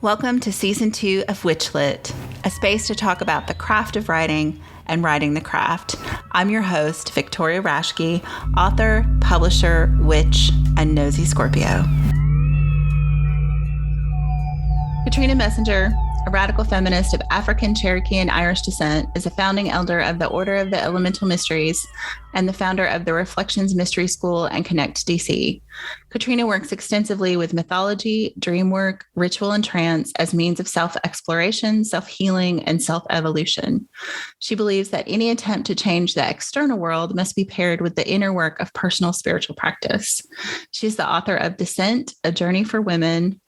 Welcome to Season 2 of WitchLit, a space to talk about the craft of writing and writing the craft. I'm your host, Victoria Raschke, author, publisher, witch, and nosy Scorpio. Katrina Messenger, a radical feminist of African, Cherokee, and Irish descent, is a founding elder of the Order of the Elemental Mysteries and the founder of the Reflections Mystery School and Connect DC. Katrina works extensively with mythology, dream work, ritual, and trance as means of self-exploration, self-healing, and self-evolution. She believes that any attempt to change the external world must be paired with the inner work of personal spiritual practice. She's the author of Descent, A Journey for Women,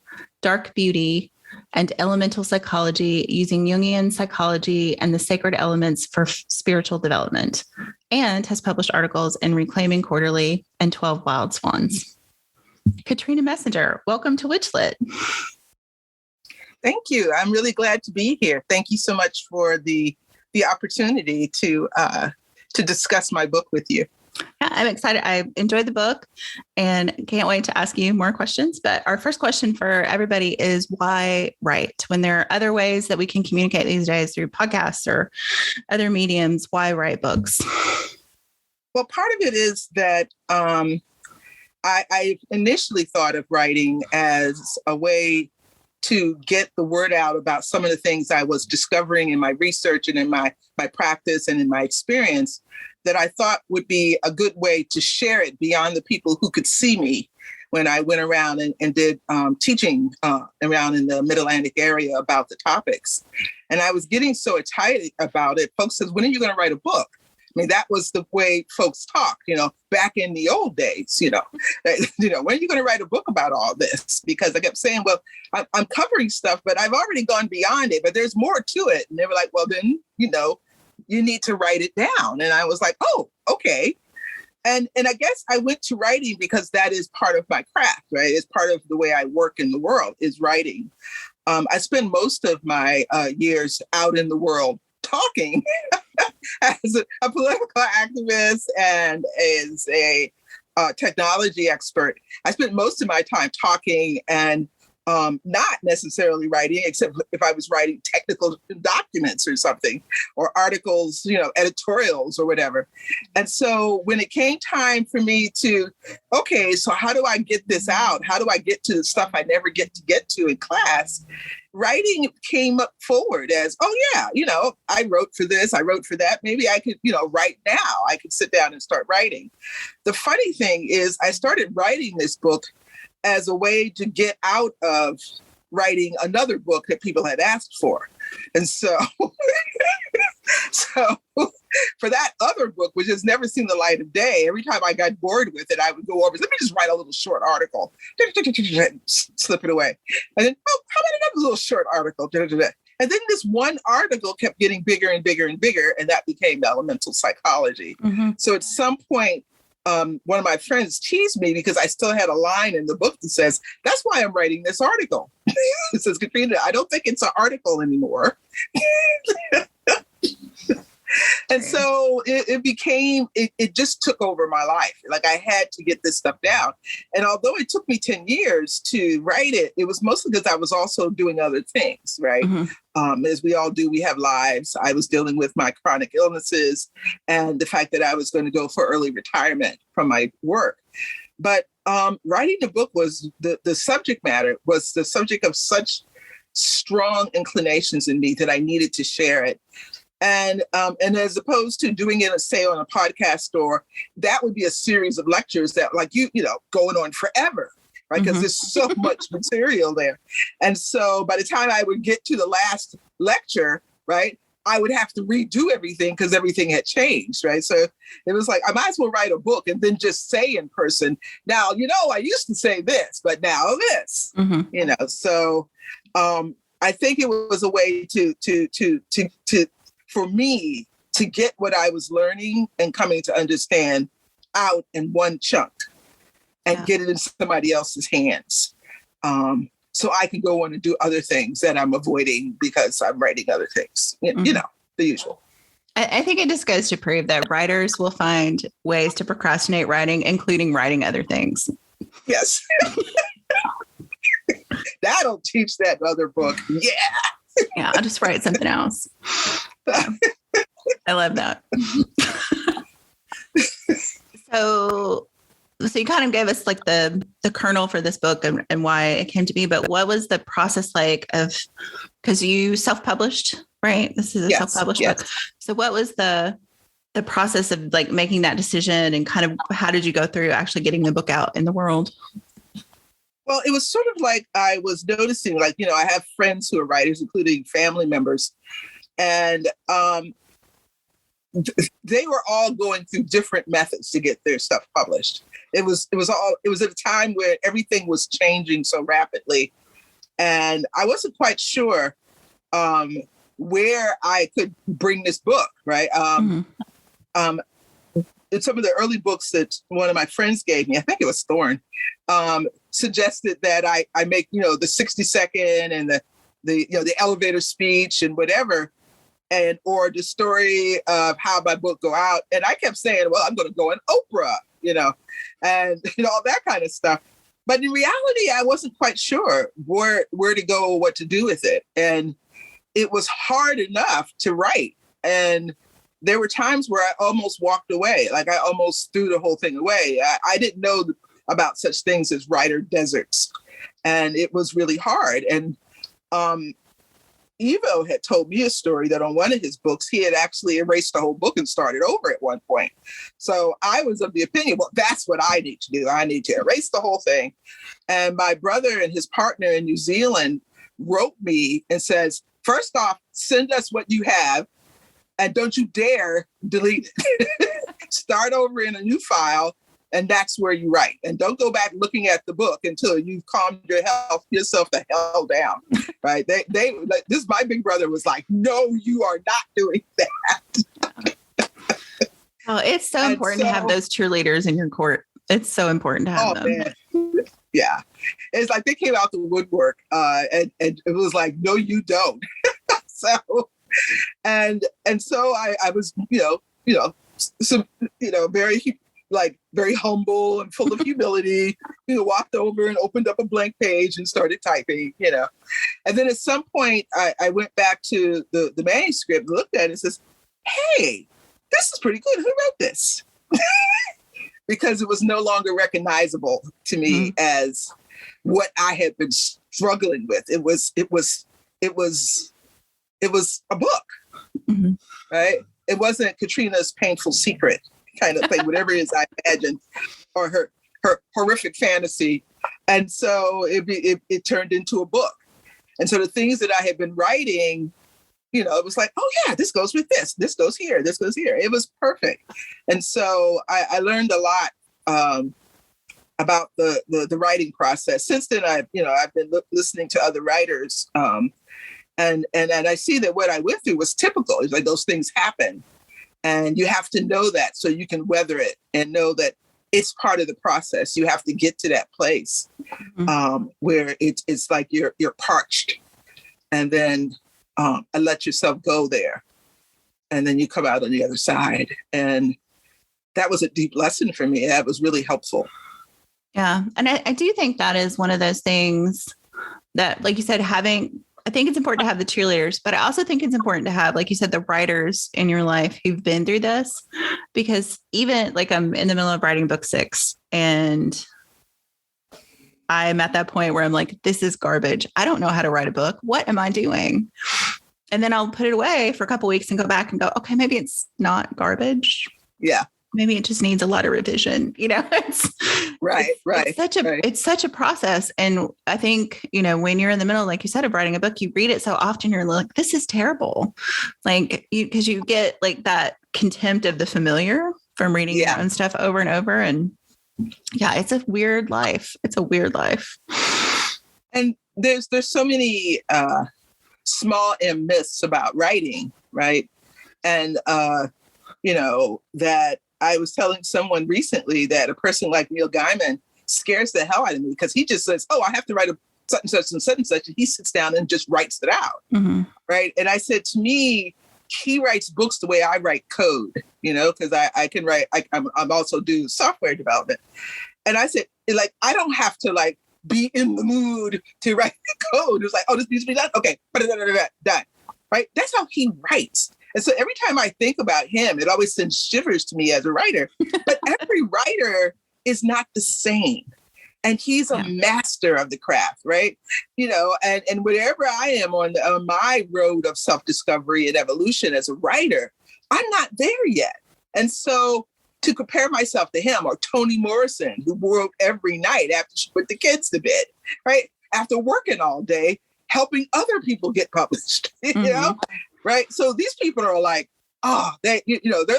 Dark Beauty, and Elemental Psychology, using Jungian psychology and the sacred elements for spiritual development, and has published articles in Reclaiming Quarterly and 12 Wild Swans. Katrina Messenger, welcome to WitchLit. Thank you. I'm really glad to be here. Thank you so much for the opportunity to discuss my book with you. Yeah, I'm excited. I enjoyed the book and can't wait to ask you more questions. But our first question for everybody is, why write? When there are other ways that we can communicate these days through podcasts or other mediums, why write books? Well, part of it is that I initially thought of writing as a way to get the word out about some of the things I was discovering in my research and in my practice and in my experience, that I thought would be a good way to share it beyond the people who could see me when I went around and did teaching around in the Mid-Atlantic area about the topics. And I was getting so excited about it. Folks said, when are you going to write a book? I mean, that was the way folks talk, back in the old days, when are you going to write a book about all this? Because I kept saying, well, I'm covering stuff, but I've already gone beyond it, but there's more to it. And they were like, well, then, you need to write it down. And I was like, oh, okay. And I guess I went to writing because that is part of my craft, right? It's part of the way I work in the world is writing. I spend most of my years out in the world talking as a political activist and as a technology expert. I spent most of my time talking and not necessarily writing, except if I was writing technical documents or something, or articles, editorials or whatever. And so when it came time for me to, okay, so how do I get this out? How do I get to the stuff I never get to in class? Writing came up forward as, oh yeah, I wrote for this, I wrote for that. Maybe I could, write now. I could sit down and start writing. The funny thing is I started writing this book as a way to get out of writing another book that people had asked for. And so, for that other book, which has never seen the light of day, every time I got bored with it, I would go over, let me just write a little short article, slip it away. And then, how about another little short article? And then this one article kept getting bigger and bigger and bigger, and that became Elemental Psychology. Mm-hmm. So at some point, one of my friends teased me because I still had a line in the book that says, that's why I'm writing this article. It says, Katrina, I don't think it's an article anymore. And so it just took over my life. Like I had to get this stuff down. And although it took me 10 years to write it, it was mostly because I was also doing other things, right? Mm-hmm. As we all do, we have lives. I was dealing with my chronic illnesses and the fact that I was going to go for early retirement from my work. But writing the book was the subject matter was the subject of such strong inclinations in me that I needed to share it. And as opposed to doing it, say, on a podcast, or that would be a series of lectures that going on forever, right? Because there's so much material there. And so by the time I would get to the last lecture, right, I would have to redo everything because everything had changed, right? So it was like, I might as well write a book and then just say in person, now, I used to say this, but now this, So I think it was a way to for me to get what I was learning and coming to understand out in one chunk and get it in somebody else's hands. So I can go on and do other things that I'm avoiding because I'm writing other things, the usual. I think it just goes to prove that writers will find ways to procrastinate writing, including writing other things. Yes. That'll teach that other book. Yeah. Yeah, I'll just write something else. Yeah. I love that. So you kind of gave us like the kernel for this book and why it came to be, but what was the process like of, because you self-published, right? This is a self-published book. So what was the process of like making that decision, and kind of how did you go through actually getting the book out in the world? Well, it was sort of like I was noticing, like, I have friends who are writers, including family members, and they were all going through different methods to get their stuff published. It was at a time where everything was changing so rapidly, and I wasn't quite sure where I could bring this book, right? In some of the early books that one of my friends gave me, I think it was Thorne, suggested that I make, the 60-second and the elevator speech and whatever, or the story of how my book go out. And I kept saying, well, I'm going to go on Oprah, and all that kind of stuff. But in reality, I wasn't quite sure where to go or what to do with it. And it was hard enough to write. And there were times where I almost walked away. Like I almost threw the whole thing away. I didn't know about such things as writer deserts. And it was really hard. And Ivo had told me a story that on one of his books, he had actually erased the whole book and started over at one point. So I was of the opinion, well, that's what I need to do. I need to erase the whole thing. And my brother and his partner in New Zealand wrote me and says, first off, send us what you have. And don't you dare delete it. Start over in a new file, and that's where you write. And don't go back looking at the book until you've calmed yourself the hell down, right? They like, this. My big brother was like, "No, you are not doing that." Oh, it's so important to have those cheerleaders in your court. It's so important to have them. Man. Yeah, it's like they came out the woodwork, and it was like, "No, you don't." So. And so I was, very humble and full of humility, walked over and opened up a blank page and started typing, And then at some point I went back to the manuscript, looked at it and says, hey, this is pretty good. Who wrote this? Because it was no longer recognizable to me as what I had been struggling with. It was a book, right? It wasn't Katrina's painful secret kind of thing, whatever it is I imagined, or her horrific fantasy. And so it turned into a book. And so the things that I had been writing, it was like, oh yeah, this goes with this. This goes here. This goes here. It was perfect. And so I learned a lot about the writing process. Since then, I've been listening to other writers. And I see that what I went through was typical. It's like those things happen. And you have to know that so you can weather it and know that it's part of the process. You have to get to that place where it's like you're parched. And then I let yourself go there. And then you come out on the other side. And that was a deep lesson for me. That was really helpful. Yeah. And I do think that is one of those things that, like you said, I think it's important to have the cheerleaders, but I also think it's important to have, like you said, the writers in your life who've been through this, because even like I'm in the middle of writing book 6 and I'm at that point where I'm like, this is garbage. I don't know how to write a book. What am I doing? And then I'll put it away for a couple of weeks and go back and go, okay, maybe it's not garbage. Yeah. Maybe it just needs a lot of revision, It's right. It's such a process. And I think, when you're in the middle, like you said, of writing a book, you read it so often, you're like, this is terrible. Like because you get like that contempt of the familiar from reading your own stuff over and over. And yeah, it's a weird life. It's a weird life. And there's so many small M myths about writing, right? And, that I was telling someone recently that a person like Neil Gaiman scares the hell out of me because he just says, oh, I have to write a such and such and such and such. And he sits down and just writes it out. Right. And I said, to me, he writes books the way I write code, because I can write. I'm also do software development. And I said, like, I don't have to like be in the mood to write the code. It was like, oh, this needs to be done. Okay, done. Right? That's how he writes. And so every time I think about him, it always sends shivers to me as a writer. But every writer is not the same. And he's a master of the craft, right? And wherever I am on my road of self-discovery and evolution as a writer, I'm not there yet. And so to compare myself to him, or Toni Morrison, who wrote every night after she put the kids to bed, right? After working all day, helping other people get published, right? So these people are like, they're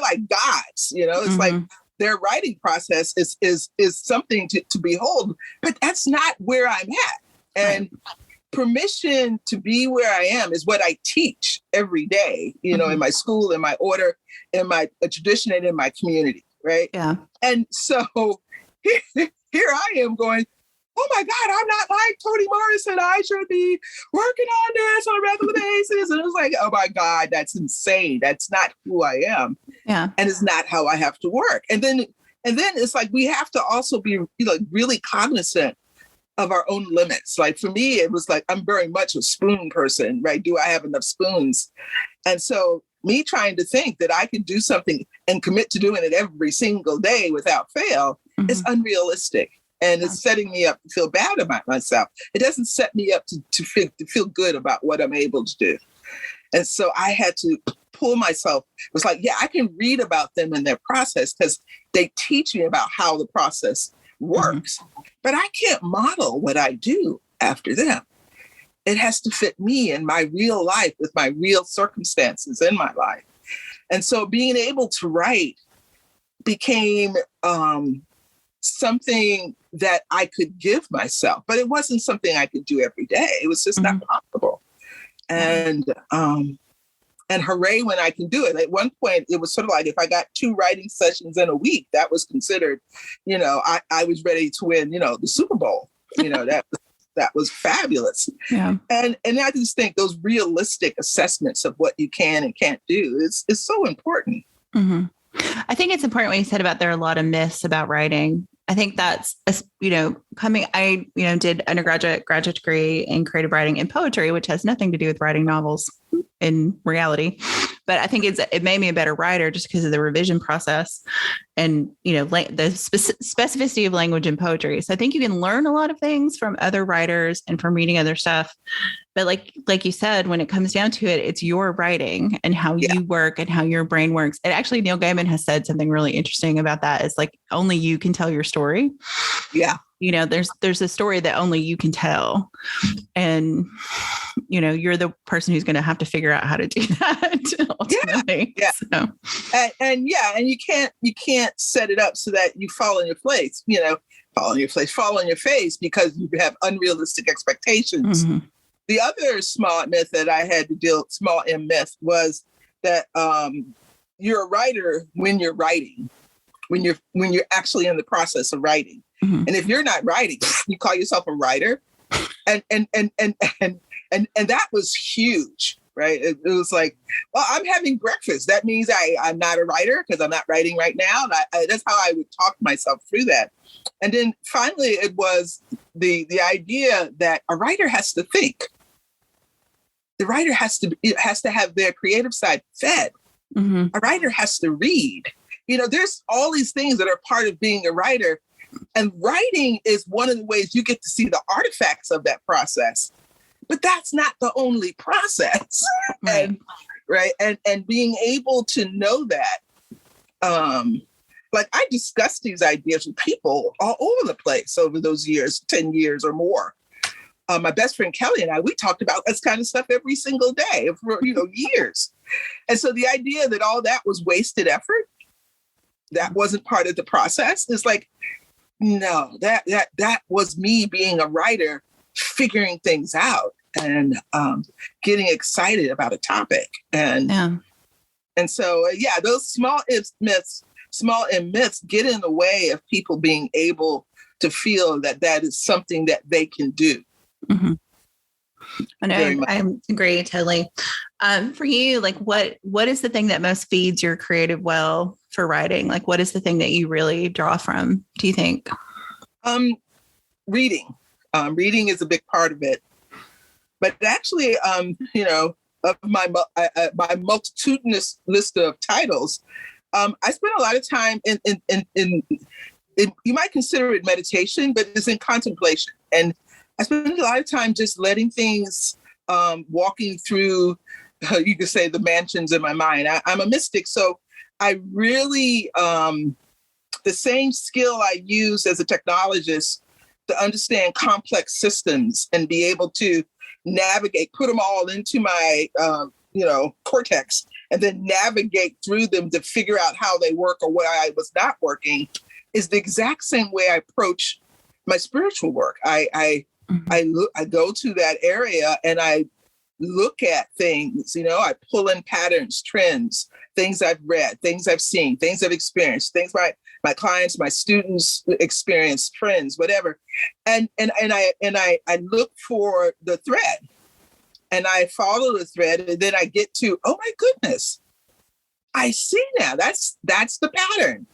like gods, it's like their writing process is something to behold, but that's not where I'm at. And permission to be where I am is what I teach every day, in my school, in my order, in my tradition, and in my community, right? Yeah. And so here I am going, oh my God, I'm not like Toni Morrison. I should be working on this on a regular basis. And it was like, oh my God, that's insane. That's not who I am. Yeah. And it's not how I have to work. And then it's like, we have to also be really cognizant of our own limits. Like for me, it was like, I'm very much a spoon person, right? Do I have enough spoons? And so me trying to think that I can do something and commit to doing it every single day without fail is unrealistic. And it's setting me up to feel bad about myself. It doesn't set me up to feel good about what I'm able to do. And so I had to pull myself. It was like, I can read about them and their process because they teach me about how the process works. But I can't model what I do after them. It has to fit me in my real life with my real circumstances in my life. And so being able to write became something that I could give myself, but it wasn't something I could do every day. It was just not possible. And hooray when I can do it. At one point, it was sort of like if I got 2 writing sessions in a week, that was considered, I was ready to win, the Super Bowl. That was fabulous. Yeah. And I just think those realistic assessments of what you can and can't do is so important. Mm-hmm. I think it's important what you said about there are a lot of myths about writing. I think that's, I did graduate degree in creative writing and poetry, which has nothing to do with writing novels in reality. But I think it made me a better writer just because of the revision process and, the specificity of language in poetry. So I think you can learn a lot of things from other writers and from reading other stuff. But like you said, when it comes down to it, it's your writing and how you work and how your brain works. And actually, Neil Gaiman has said something really interesting about that. It's like only you can tell your story. Yeah. There's a story that only you can tell. And, you're the person who's going to have to figure out how to do that ultimately. Yeah. So. And you can't set it up so that you fall on your face, fall on your face because you have unrealistic expectations. Mm-hmm. The other small myth that I had to small M myth was that you're a writer when you're writing, when you're actually in the process of writing. Mm-hmm. And if you're not writing, you call yourself a writer. And that was huge, right? It was like, well, I'm having breakfast. That means I'm not a writer because I'm not writing right now. And that's how I would talk myself through that. And then finally, it was the idea that a writer has to think. The writer has to have their creative side fed. Mm-hmm. A writer has to read. There's all these things that are part of being a writer. And writing is one of the ways you get to see the artifacts of that process. But that's not the only process. Right. And being able to know that, like I discussed these ideas with people all over the place over those years, 10 years or more. My best friend Kelly and I, we talked about this kind of stuff every single day for, years. And so the idea that all that was wasted effort, that wasn't part of the process, is like, no, that was me being a writer, figuring things out and getting excited about a topic. And so, those small M myths get in the way of people being able to feel that is something that they can do. Mm-hmm. And I agree totally. For you, like what is the thing that most feeds your creative well for writing? Like what is the thing that you really draw from, do you think? Reading. Reading is a big part of it. But actually, of my multitudinous list of titles, I spend a lot of time in you might consider it meditation, but it's in contemplation. And I spend a lot of time just letting things, walking through, you could say, the mansions in my mind. I'm a mystic, so I really, the same skill I use as a technologist to understand complex systems and be able to navigate, put them all into my, cortex, and then navigate through them to figure out how they work or why I was not working, is the exact same way I approach my spiritual work. I go to that area and I look at things, I pull in patterns, trends, things I've read, things I've seen, things I've experienced, things my clients, my students experience, friends, whatever. And I look for the thread and I follow the thread, and then I get to, oh my goodness, I see now. That's the pattern.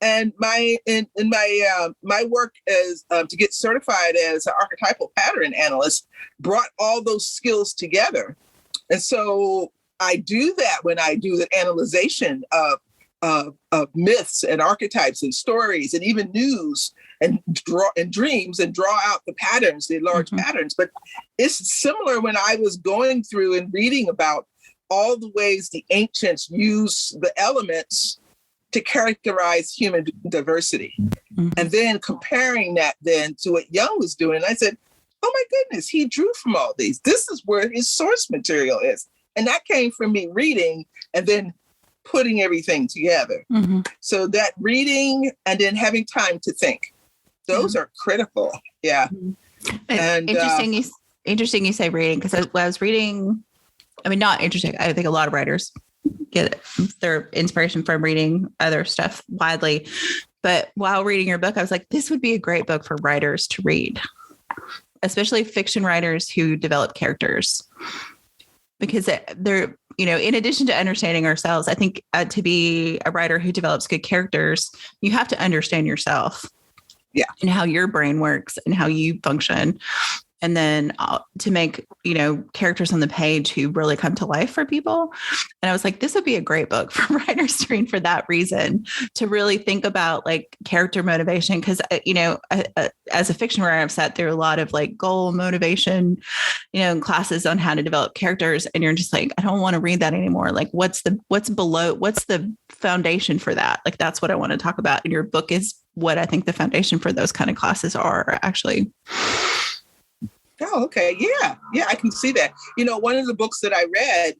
And my work as to get certified as an archetypal pattern analyst brought all those skills together. And so I do that when I do the analyzation of myths and archetypes and stories and even news and dreams, and draw out the patterns, the large patterns. But it's similar when I was going through and reading about all the ways the ancients use the elements to characterize human diversity. And then comparing that then to what Jung was doing. I said, oh my goodness, he drew from all these. This is where his source material is. And that came from me reading and then putting everything together. So that reading and then having time to think, those are critical. Yeah. And interesting you say reading, because I was reading, not interesting. I think a lot of writers get their inspiration from reading other stuff widely. But while reading your book, I was like, this would be a great book for writers to read, especially fiction writers who develop characters, because they're, in addition to understanding ourselves, I think to be a writer who develops good characters, you have to understand yourself. Yeah. And how your brain works and how you function. And then to make, characters on the page who really come to life for people. And I was like, this would be a great book for writers to read for that reason, to really think about like character motivation. Because, as a fiction writer, I've sat through a lot of like goal motivation, classes on how to develop characters. And you're just like, I don't want to read that anymore. Like what's the foundation for that? Like, that's what I want to talk about. And your book is what I think the foundation for those kind of classes are actually. Oh, okay. Yeah. Yeah, I can see that. One of the books that I read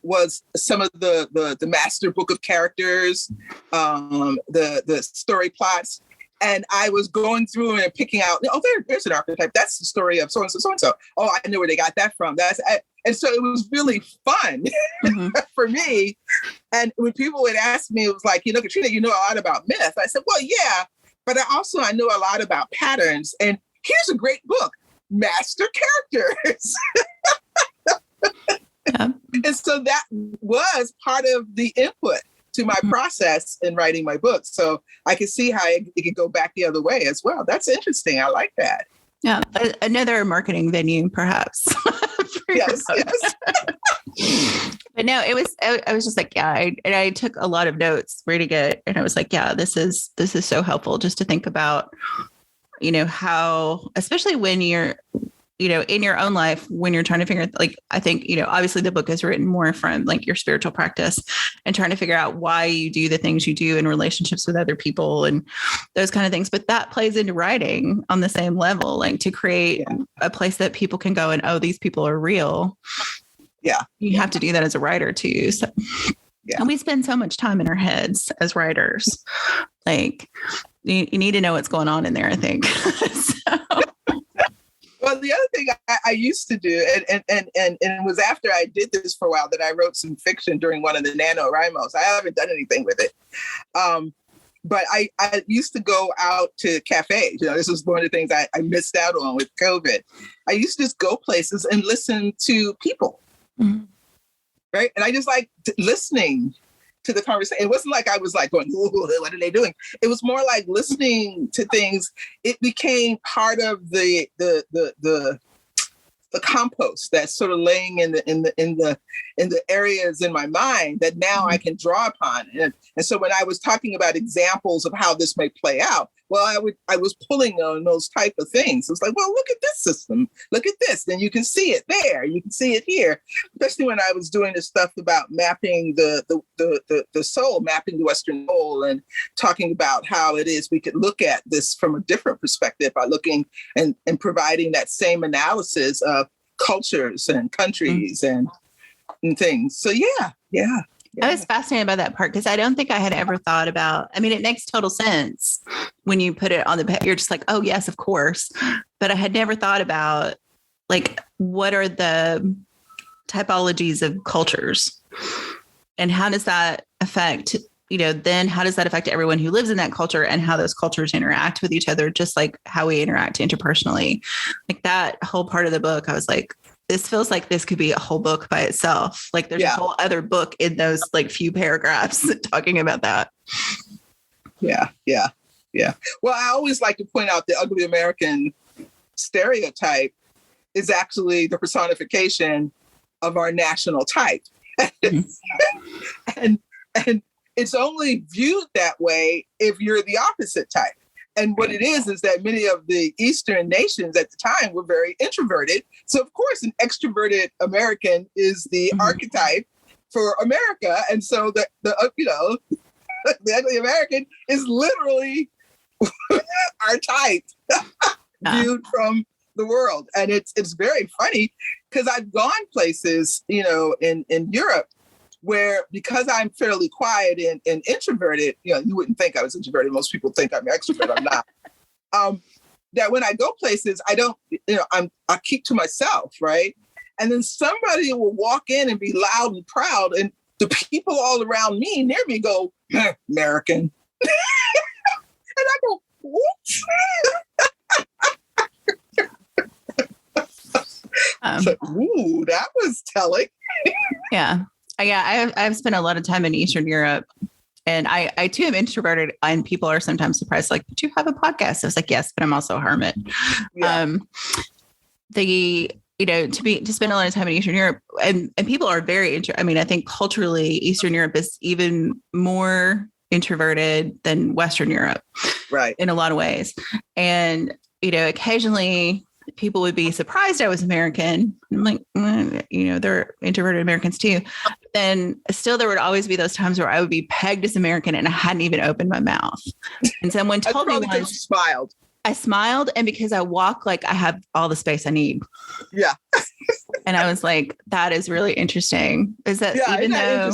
was some of the master book of characters, the story plots. And I was going through and picking out, there's an archetype. That's the story of so-and-so, so-and-so. Oh, I know where they got that from. And so it was really fun for me. And when people would ask me, it was like, Katrina, you know a lot about myth. I said, well, yeah, but I know a lot about patterns. And here's a great book, Master Characters. Yeah. And so that was part of the input to my process in writing my book. So I could see how it could go back the other way as well. That's interesting. I like that. Yeah. Another marketing venue, perhaps. Yes. But no, I was just like, yeah, I took a lot of notes reading it. And I was like, yeah, this is so helpful just to think about, how, especially when you're, in your own life, when you're trying to figure out, like, I think, obviously the book is written more from like your spiritual practice and trying to figure out why you do the things you do in relationships with other people and those kind of things. But that plays into writing on the same level, like to create a place that people can go and, oh, these people are real. Yeah. You have to do that as a writer too. So, and we spend so much time in our heads as writers. Like you need to know what's going on in there, I think. Well, the other thing I used to do, and it was after I did this for a while that I wrote some fiction during one of the NaNoWriMos. I haven't done anything with it. But I used to go out to cafes. This was one of the things I missed out on with COVID. I used to just go places and listen to people. Mm-hmm. Right. And I just like listening to the conversation. It wasn't like I was like going, ooh, what are they doing? It was more like listening to things. It became part of the compost that's sort of laying in the areas in my mind that now I can draw upon. And so when I was talking about examples of how this may play out, well, I was pulling on those type of things. It was like, well, look at this system. Look at this. Then you can see it there. You can see it here. Especially when I was doing this stuff about mapping the soul, mapping the Western soul, and talking about how it is we could look at this from a different perspective by looking and providing that same analysis of cultures and countries and things. So yeah. I was fascinated by that part because I don't think I had ever thought about, I mean, it makes total sense when you put it on the page. You're just like, oh, yes, of course. But I had never thought about like, what are the typologies of cultures and how does that affect, then how does that affect everyone who lives in that culture and how those cultures interact with each other, just like how we interact interpersonally. Like that whole part of the book, I was like, this feels like this could be a whole book by itself. Like there's a whole other book in those like few paragraphs talking about that. Yeah. Well, I always like to point out the ugly American stereotype is actually the personification of our national type. and it's only viewed that way if you're the opposite type. And what it is that many of the Eastern nations at the time were very introverted. So, of course, an extroverted American is the archetype for America. And so the ugly American is literally our type viewed from the world. And it's very funny because I've gone places, in Europe where, because I'm fairly quiet and introverted, you wouldn't think I was introverted. Most people think I'm an extrovert. I'm not. That when I go places, I don't, I keep to myself, right? And then somebody will walk in and be loud and proud, and the people all around me, near me, go, American. And I go, whoops. So, ooh, that was telling. Yeah. I've spent a lot of time in Eastern Europe, and I too am introverted, and people are sometimes surprised, like, but you have a podcast. I was like, yes, but I'm also a hermit. Yeah. To spend a lot of time in Eastern Europe, and people are very, I think culturally Eastern Europe is even more introverted than Western Europe, right? In a lot of ways. And, occasionally people would be surprised I was American. I'm like, they're introverted Americans too. But then still, there would always be those times where I would be pegged as American and I hadn't even opened my mouth. And someone told me once, smiled. I smiled, and because I walk like I have all the space I need. Yeah. And I was like, that is really interesting. Is that even though,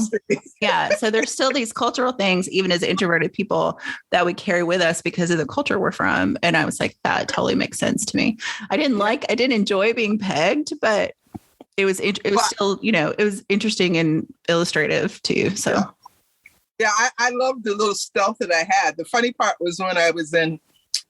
so there's still these cultural things, even as introverted people, that we carry with us because of the culture we're from. And I was like, that totally makes sense to me. I didn't enjoy being pegged, but it was still, it was interesting and illustrative too. So. Yeah, I loved the little stealth that I had. The funny part was when I was in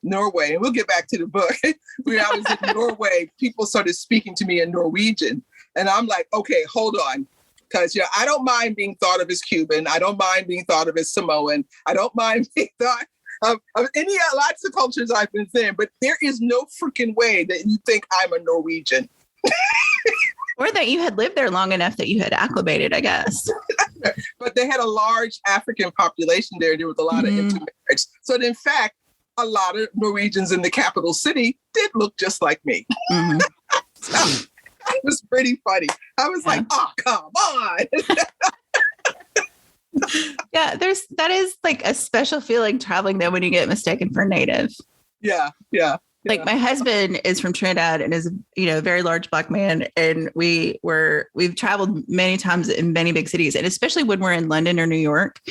Norway, and we'll get back to the book. When I was in Norway, people started speaking to me in Norwegian, and I'm like, okay, hold on, because I don't mind being thought of as Cuban. I don't mind being thought of as Samoan. I don't mind being thought of lots of cultures I've been in, but there is no freaking way that you think I'm a Norwegian. Or that you had lived there long enough that you had acclimated, I guess. But they had a large African population there. There was a lot of intermarriage. So in fact, a lot of Norwegians in the capital city did look just like me. Mm-hmm. So it was pretty funny. I was like, oh, come on. Yeah, that is like a special feeling traveling there when you get mistaken for a native. Yeah. Like my husband is from Trinidad and is, a very large Black man. And we've traveled many times in many big cities. And especially when we're in London or New York,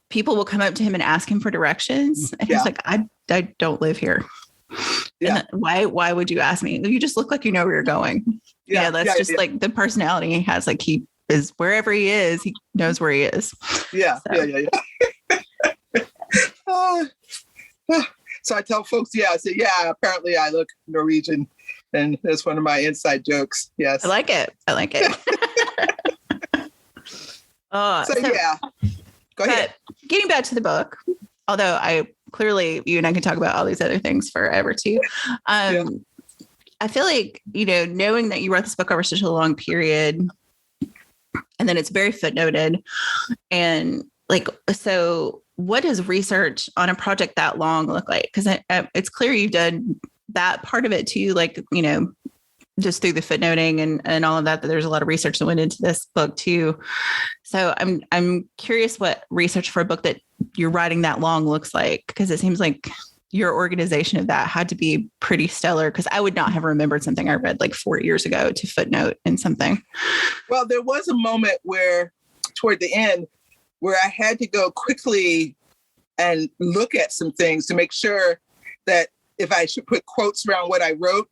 people will come up to him and ask him for directions. And he's like, I don't live here. Yeah. And why would you ask me? You just look like you know where you're going. Yeah. That's just like the personality he has. Like he is wherever he is, he knows where he is. Yeah. So. Yeah. So I tell folks, I say, apparently I look Norwegian. And that's one of my inside jokes. Yes. I like it. Go ahead. But getting back to the book, although you and I can talk about all these other things forever too. Yeah. I feel like, knowing that you wrote this book over such a long period, and then it's very footnoted, and like, so what does research on a project that long look like? Because it's clear you've done that part of it too, like, just through the footnoting and all of that there's a lot of research that went into this book too. So I'm curious what research for a book that you're writing that long looks like, because it seems like your organization of that had to be pretty stellar, because I would not have remembered something I read like 4 years ago to footnote in something. Well, there was a moment where toward the end where I had to go quickly and look at some things to make sure that if I should put quotes around what I wrote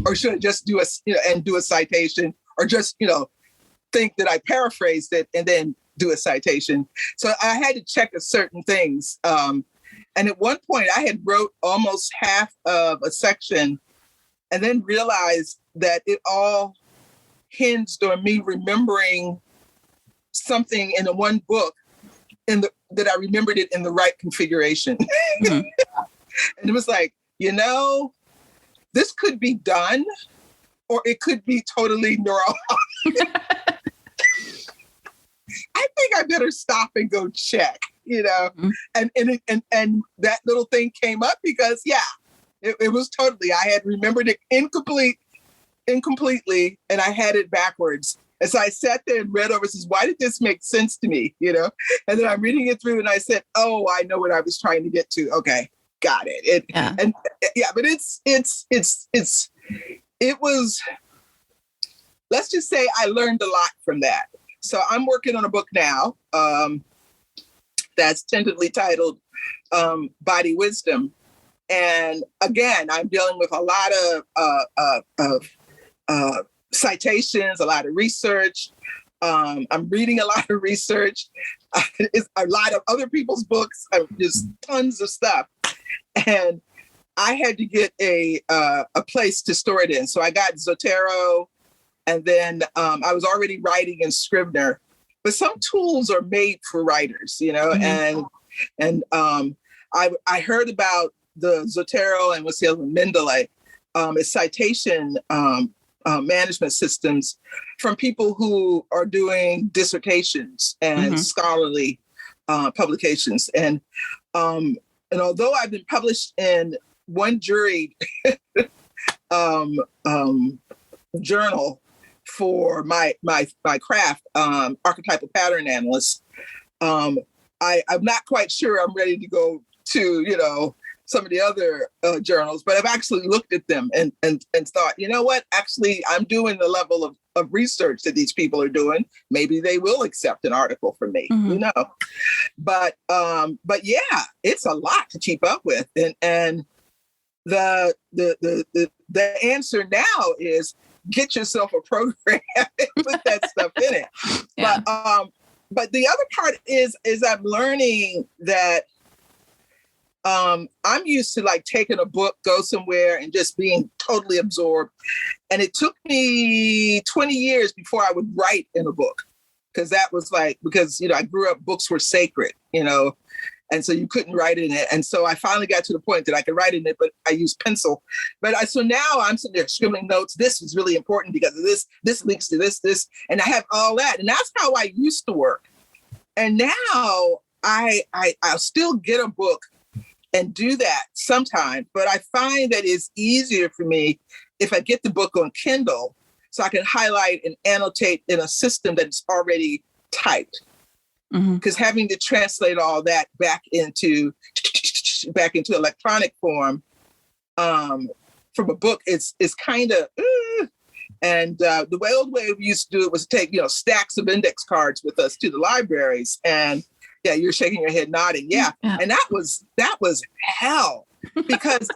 or should I just do a citation, or just, think that I paraphrased it and then do a citation. So I had to check certain things. And at one point I had wrote almost half of a section and then realized that it all hinged on me remembering something in the one book that I remembered it in the right configuration. Mm-hmm. And it was like, this could be done, or it could be totally neural. I think I better stop and go check, mm-hmm. and that little thing came up because, it was totally, I had remembered it incompletely, and I had it backwards. And so I sat there and read over, says, why did this make sense to me? And then I'm reading it through and I said, oh, I know what I was trying to get to. Okay, got it. But it was, let's just say I learned a lot from that. So I'm working on a book now that's tentatively titled Body Wisdom. And again, I'm dealing with a lot of citations, a lot of research. I'm reading a lot of research. It's a lot of other people's books, just tons of stuff. And I had to get a place to store it in. So I got Zotero, and then I was already writing in Scrivener. But some tools are made for writers, mm-hmm. and I heard about the Zotero and what's the other one, Mendeley, is citation management systems from people who are doing dissertations and mm-hmm. scholarly publications. And although I've been published in one juried journal for my craft, archetypal pattern analyst, I'm not quite sure I'm ready to go to, some of the other journals, but I've actually looked at them and thought, what, actually, I'm doing the level of research that these people are doing. Maybe they will accept an article from me, mm-hmm. But yeah, it's a lot to keep up with. And the answer now is get yourself a program and put that stuff in it. Yeah. But the other part is I'm learning that I'm used to like taking a book, go somewhere and just being totally absorbed. And it took me 20 years before I would write in a book. Because I grew up, books were sacred, and so you couldn't write in it. And so I finally got to the point that I could write in it, but I use pencil. So now I'm sitting there scribbling notes. This is really important because of this links to this, and I have all that. And that's how I used to work. And now I'll still get a book and do that sometimes, but I find that it's easier for me if I get the book on Kindle so I can highlight and annotate in a system that's already typed. Because mm-hmm. having to translate all that back into electronic form from a book is kind of, and the old way we used to do it was take, stacks of index cards with us to the libraries. And yeah, you're shaking your head nodding. Yeah. And that was hell because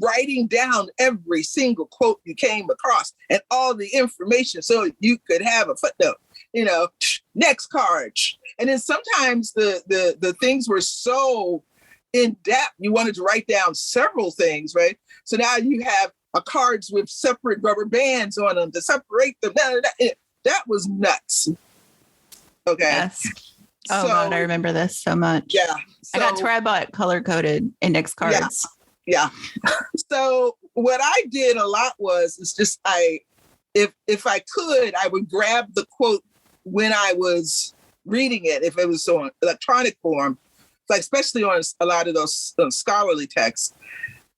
writing down every single quote you came across and all the information so you could have a footnote, next card. And then sometimes the things were so in depth, you wanted to write down several things, right? So now you have cards with separate rubber bands on them to separate them. That was nuts. Okay. Yes. Oh God, I remember this so much. Yeah. I got to where I bought color-coded index cards. Yeah. So what I did a lot is just if I could, I would grab the quote when I was reading it, if it was on electronic form, like especially on a lot of those scholarly texts.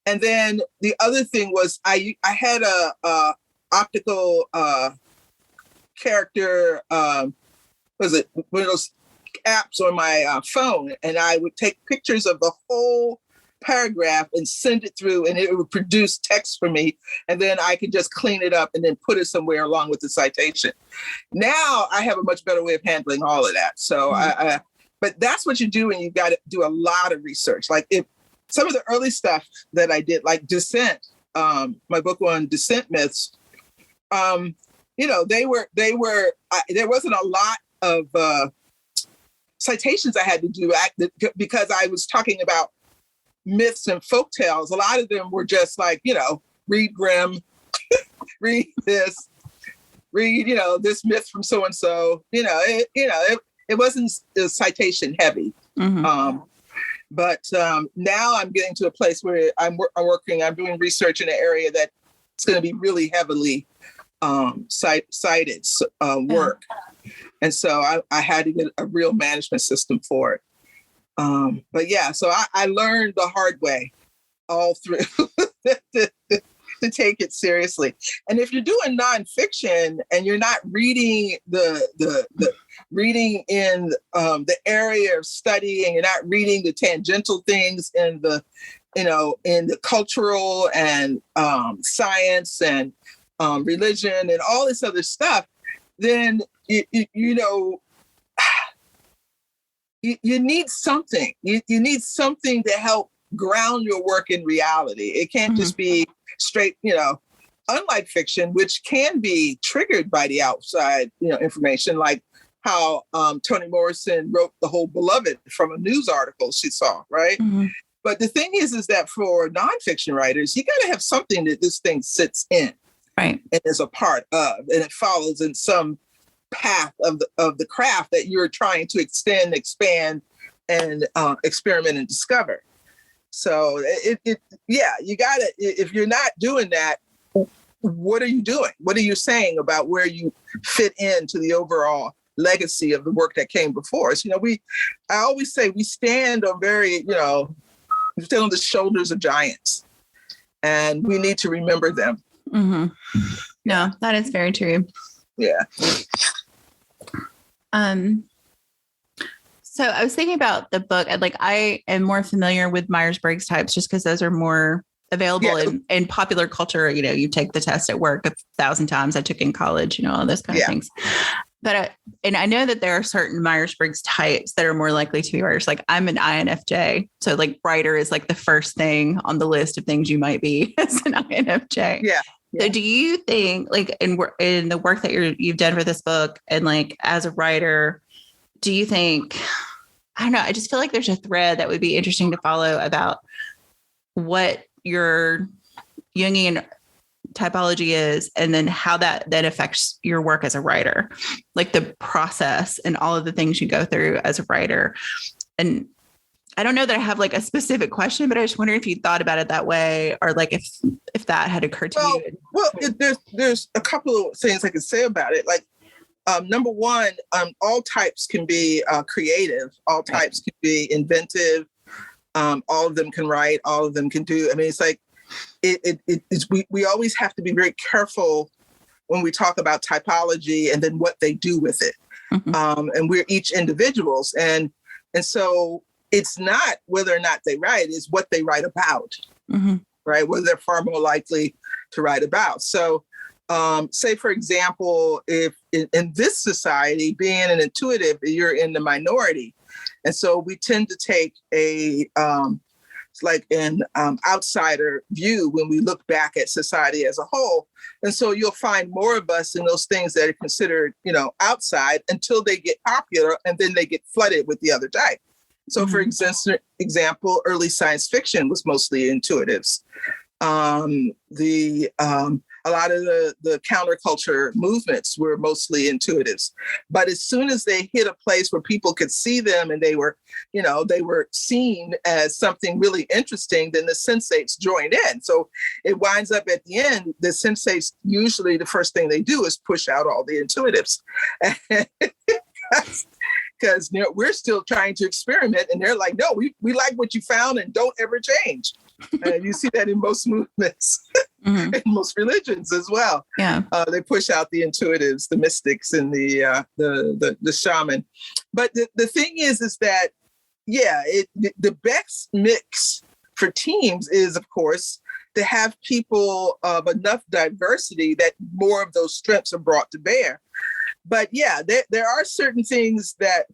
And then the other thing was I had a optical character, was it one of those apps on my phone, and I would take pictures of the whole paragraph and send it through, and it would produce text for me, and then I could just clean it up and then put it somewhere along with the citation. Now I have a much better way of handling all of that. So but that's what you do, and you got to do a lot of research. Like if some of the early stuff that I did, like Descent, my book on descent myths, there wasn't a lot of citations I had to do because I was talking about myths and folk tales. A lot of them were just like, read Grimm, read this, read, this myth from so-and-so, it wasn't citation heavy. Mm-hmm. But now I'm getting to a place where I'm doing research in an area that it's going to be really heavily cited work. And so I had to get a real management system for it. But yeah, so I learned the hard way all through to take it seriously. And if you're doing nonfiction and you're not reading the reading in the area of study, and you're not reading the tangential things in the in the cultural and science and religion and all this other stuff, then you need something. You need something to help ground your work in reality. It can't just be straight, unlike fiction, which can be triggered by the outside, information, like how Toni Morrison wrote the whole Beloved from a news article she saw, right? Mm-hmm. But the thing is that for nonfiction writers, you got to have something that this thing sits in, right, and is a part of, and it follows in some path of the craft that you're trying to extend, expand, and experiment and discover. So you got to, if you're not doing that, what are you doing? What are you saying about where you fit into the overall legacy of the work that came before us? I always say we stand on we stand on the shoulders of giants, and we need to remember them. Mm-hmm. No, that is very true. Yeah. So I was thinking about the book. I am more familiar with Myers-Briggs types just because those are more available in popular culture. You take the test at work 1,000 times. I took in college, all those kind of things. But I know that there are certain Myers-Briggs types that are more likely to be writers. Like I'm an INFJ. So writer is the first thing on the list of things you might be as an INFJ. Yeah. So do you think in the work that you've done for this book and as a writer, do you think, I don't know, I just feel like there's a thread that would be interesting to follow about what your Jungian typology is, and then how that then affects your work as a writer, the process and all of the things you go through as a writer. And I don't know that I have a specific question, but I just wonder if you thought about it that way, or if that had occurred to you. Well, there's a couple of things I can say about it. Number one, all types can be creative. All types can be inventive. All of them can write. All of them can do. I mean, it's we always have to be very careful when we talk about typology and then what they do with it. Mm-hmm. And we're each individuals, and so it's not whether or not they write; it's what they write about, right? Whether they're far more likely to write about. So. Say, for example, if in this society, being an intuitive, you're in the minority. And so we tend to take an outsider view when we look back at society as a whole. And so you'll find more of us in those things that are considered, outside until they get popular, and then they get flooded with the other type. So for example, early science fiction was mostly intuitives. a lot of the counterculture movements were mostly intuitives. But as soon as they hit a place where people could see them and they were seen as something really interesting, then the sensates joined in. So it winds up at the end, the sensates, usually the first thing they do is push out all the intuitives. Because we're still trying to experiment, and they're like, no, we like what you found and don't ever change. And you see that in most movements, in most religions as well. Yeah, they push out the intuitives, the mystics, and the shaman. But the thing is that the best mix for teams is, of course, to have people of enough diversity that more of those strengths are brought to bear. But there are certain things that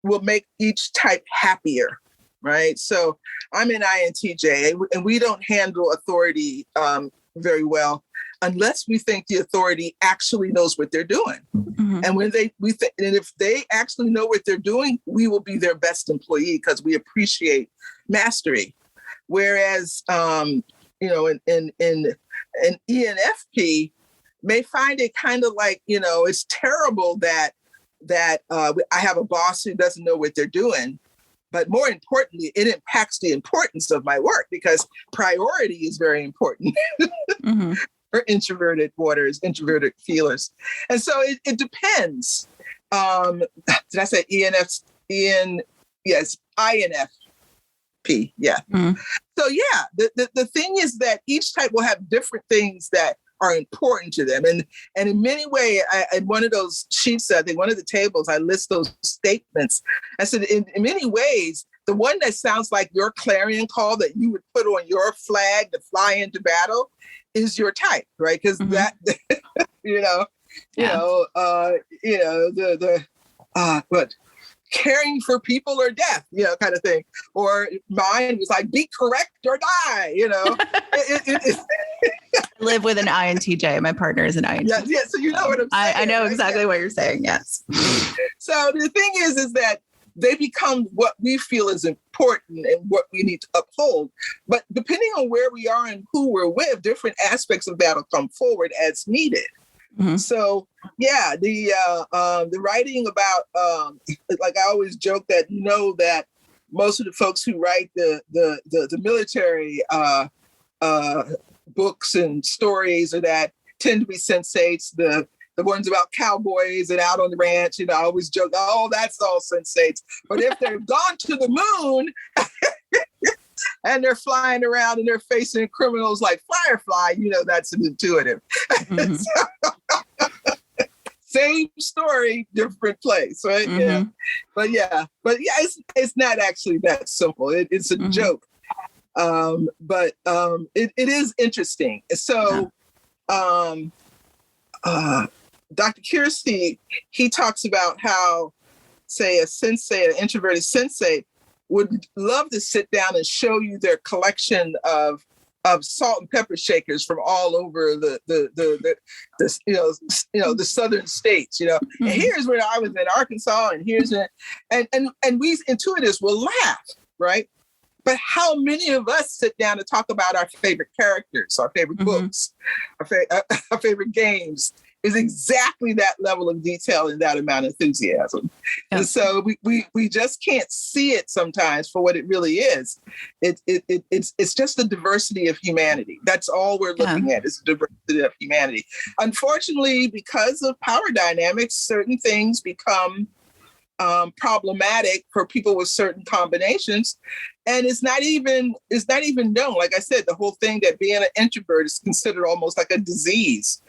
will make each type happier, right? So I'm an INTJ, and we don't handle authority very well unless we think the authority actually knows what they're doing. And when and if they actually know what they're doing, we will be their best employee because we appreciate mastery. Whereas, an ENFP may find it kind of like, it's terrible that I have a boss who doesn't know what they're doing. But more importantly, it impacts the importance of my work because priority is very important for introverted waters, introverted feelers. And so it depends. Did I say Yes, INFP. Yeah. So the thing is that each type will have different things that are important to them. And in many ways, in one of those sheets, I think one of the tables, I list those statements. I said, in many ways, the one that sounds like your clarion call that you would put on your flag to fly into battle is your type, right? Because that, caring for people or death, kind of thing. Or mine was like, be correct or die, Live with an INTJ. My partner is an INTJ. Yeah, so you know what I'm saying. I know exactly what you're saying, yes. So the thing is that they become what we feel is important and what we need to uphold. But depending on where we are and who we're with, different aspects of that will come forward as needed. So the writing about like I always joke that that most of the folks who write the military books and stories or that tend to be sensates. The ones about cowboys and out on the ranch, I always joke, oh, that's all sensates. But if they've gone to the moon and they're flying around and they're facing criminals like Firefly, that's an intuitive. Same story, different place, right? Yeah. But it's not actually that simple. It's a joke. But it is interesting. So Dr. Kiersey, he talks about how, say, an introverted sensate would love to sit down and show you their collection of salt and pepper shakers from all over the southern states, And here's where I was in Arkansas, and here's and we intuitives will laugh, right? But how many of us sit down and talk about our favorite characters, our favorite books, our favorite games? Is exactly that level of detail and that amount of enthusiasm. Yeah. And so we just can't see it sometimes for what it really is. It's just the diversity of humanity. That's all we're looking at is the diversity of humanity. Unfortunately, because of power dynamics, certain things become problematic for people with certain combinations. And it's not even known. Like I said, the whole thing that being an introvert is considered almost like a disease.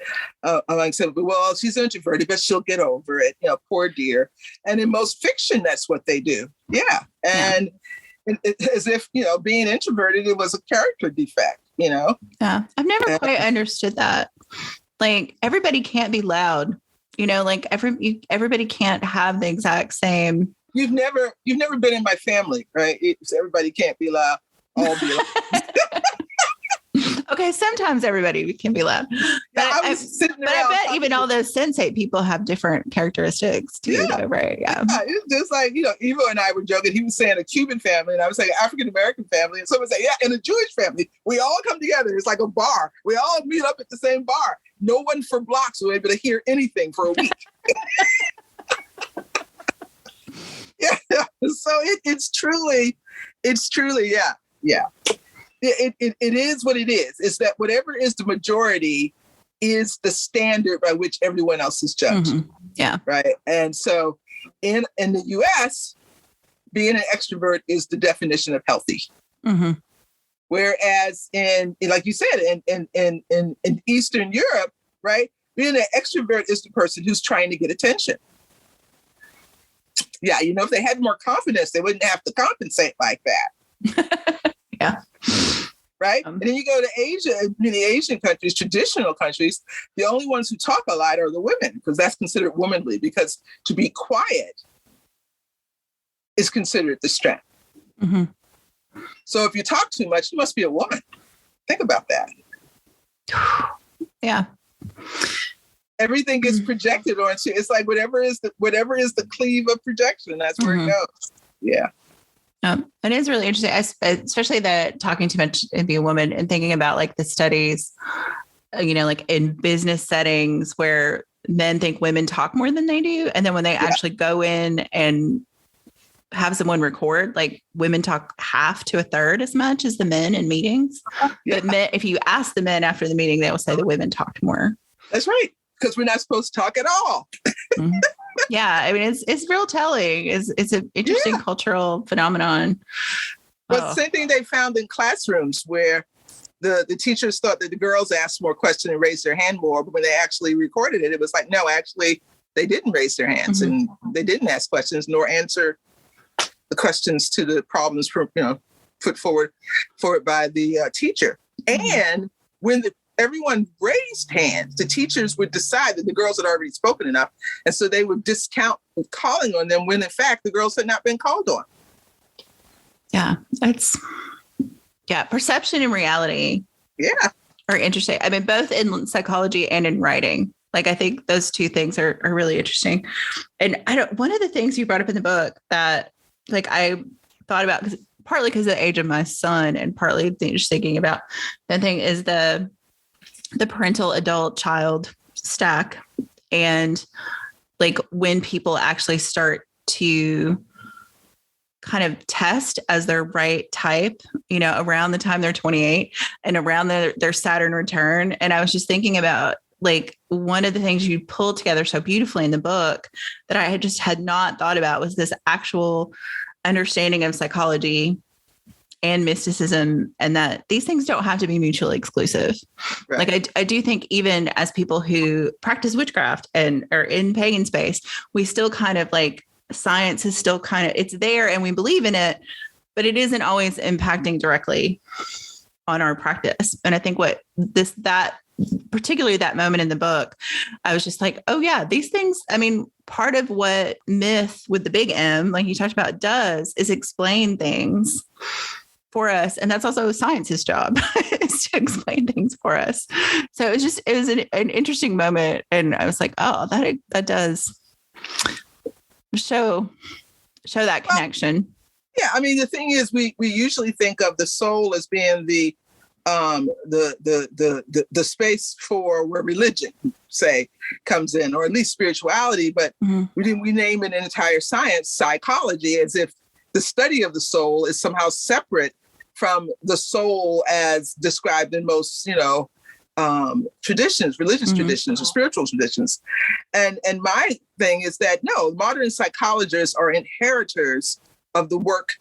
Like I said, well, she's introverted, but she'll get over it. Poor dear. And in most fiction, that's what they do. Yeah. And as if, being introverted, it was a character defect, Yeah. I've never quite understood that. Like, everybody can't be loud. Like everybody can't have the exact same. You've never been in my family, right? Everybody can't be loud. All be loud. Okay, sometimes everybody can be loud. But I was sitting but I bet even all those sensate people have different characteristics too, though, right? Yeah. It's just like, Evo and I were joking. He was saying a Cuban family, and I was saying African-American family. And someone said, yeah, and a Jewish family. We all come together. It's like a bar. We all meet up at the same bar. No one for blocks was able to hear anything for a week. Yeah. So it's truly, yeah. It is what it is. It's that whatever is the majority is the standard by which everyone else is judged. Mm-hmm. Yeah. Right. And so in the US, being an extrovert is the definition of healthy. Mm-hmm. Whereas like you said, in Eastern Europe, right, being an extrovert is the person who's trying to get attention. Yeah, if they had more confidence, they wouldn't have to compensate like that. Yeah. Right? And then you go to Asia, many Asian countries, traditional countries, the only ones who talk a lot are the women, because that's considered womanly, because to be quiet is considered the strength. Mm-hmm. So if you talk too much, you must be a woman. Think about that. Yeah. Everything gets projected onto. It's like whatever is the cleave of projection. That's where it goes. Yeah. It is really interesting, especially that talking too much and be a woman and thinking about like the studies, like in business settings where men think women talk more than they do. And then when they actually go in and have someone record, like women talk half to a third as much as the men in meetings. Yeah. But if you ask the men after the meeting, they will say the women talked more. That's right. Because we're not supposed to talk at all. Mm-hmm. Yeah, I mean, it's real telling. It's an interesting cultural phenomenon. But same thing they found in classrooms where the teachers thought that the girls asked more questions and raised their hand more, but when they actually recorded it, it was like, no, actually, they didn't raise their hands and they didn't ask questions nor answer the questions to the problems put forward by the teacher. And when everyone raised hands, the teachers would decide that the girls had already spoken enough. And so they would discount calling on them when in fact the girls had not been called on. Yeah, perception and reality. Yeah. Are interesting. I mean, both in psychology and in writing. Like, I think those two things are really interesting. And one of the things you brought up in the book that like I thought about, partly because of the age of my son and partly just thinking about the thing is the parental adult child stack. And like when people actually start to kind of test as their right type, around the time they're 28 and around their Saturn return. And I was just thinking about like one of the things you pulled together so beautifully in the book that I had not thought about was this actual understanding of psychology and mysticism, and that these things don't have to be mutually exclusive. Right. Like I do think even as people who practice witchcraft and are in pagan space, we still kind of like science is still kind of, it's there and we believe in it, but it isn't always impacting directly on our practice. And I think particularly that moment in the book, I was just like, oh yeah, these things, I mean, part of what myth with the big M, like you talked about, does is explain things for us. And that's also science's job is to explain things for us. So it was an interesting moment. And I was like, oh, that does show that connection. Yeah. I mean, the thing is, we usually think of the soul as being the space for where religion, say, comes in, or at least spirituality, but we name it an entire science, psychology, as if the study of the soul is somehow separate from the soul as described in most, traditions, religious traditions or spiritual traditions. And my thing is that, no, modern psychologists are inheritors of the work